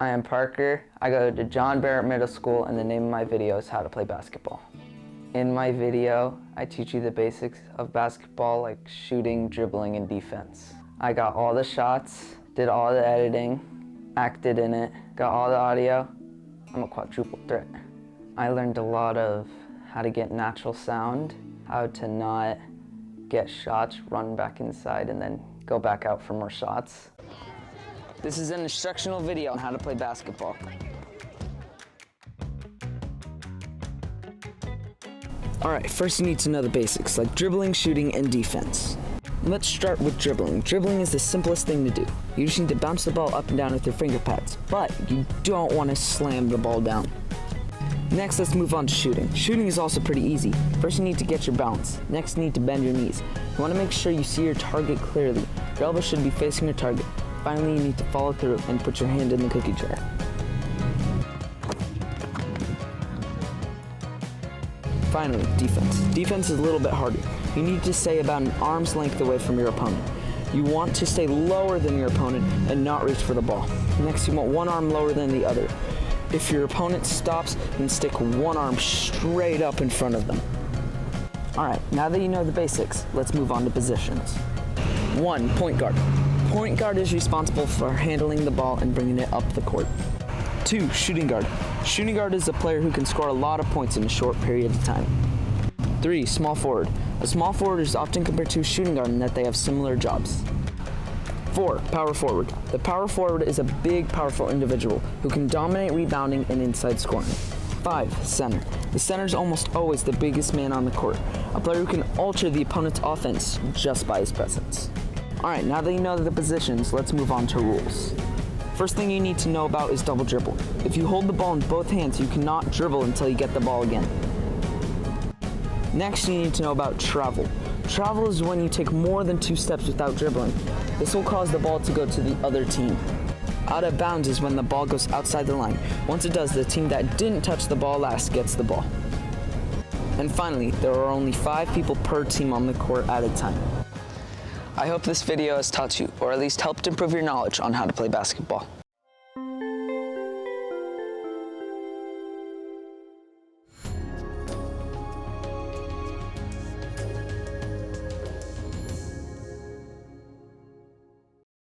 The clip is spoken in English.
I am Parker. I go to John Barrett Middle School, and the name of my video is How to Play Basketball. In my video, I teach you the basics of basketball, like shooting, dribbling, and defense. I got all the shots, did all the editing, acted in it, got all the audio. I'm a quadruple threat. I learned a lot of how to get natural sound, how to not get shots, run back inside, and then go back out for more shots. This is an instructional video on how to play basketball. Alright, first you need to know the basics, like dribbling, shooting, and defense. Let's start with dribbling. Dribbling is the simplest thing to do. You just need to bounce the ball up and down with your finger pads, but you don't want to slam the ball down. Next, let's move on to shooting. Shooting is also pretty easy. First, you need to get your balance. Next, you need to bend your knees. You want to make sure you see your target clearly. Your elbow should be facing your target. Finally, you need to follow through and put your hand in the cookie jar. Finally, defense. Defense is a little bit harder. You need to stay about an arm's length away from your opponent. You want to stay lower than your opponent and not reach for the ball. Next, you want one arm lower than the other. If your opponent stops, then stick one arm straight up in front of them. Alright, now that you know the basics, let's move on to positions. 1. Point guard. Point guard is responsible for handling the ball and bringing it up the court. 2. Shooting guard. Shooting guard is a player who can score a lot of points in a short period of time. 3. Small forward. A small forward is often compared to a shooting guard in that they have similar jobs. 4. Power forward. The power forward is a big, powerful individual who can dominate rebounding and inside scoring. 5. Center. The center is almost always the biggest man on the court, a player who can alter the opponent's offense just by his presence. Alright, now that you know the positions, let's move on to rules. First thing you need to know about is double dribble. If you hold the ball in both hands, you cannot dribble until you get the ball again. Next, you need to know about travel. Travel is when you take more than 2 steps without dribbling. This will cause the ball to go to the other team. Out of bounds is when the ball goes outside the line. Once it does, the team that didn't touch the ball last gets the ball. And finally, there are only 5 people per team on the court at a time. I hope this video has taught you, or at least helped improve your knowledge on how to play basketball.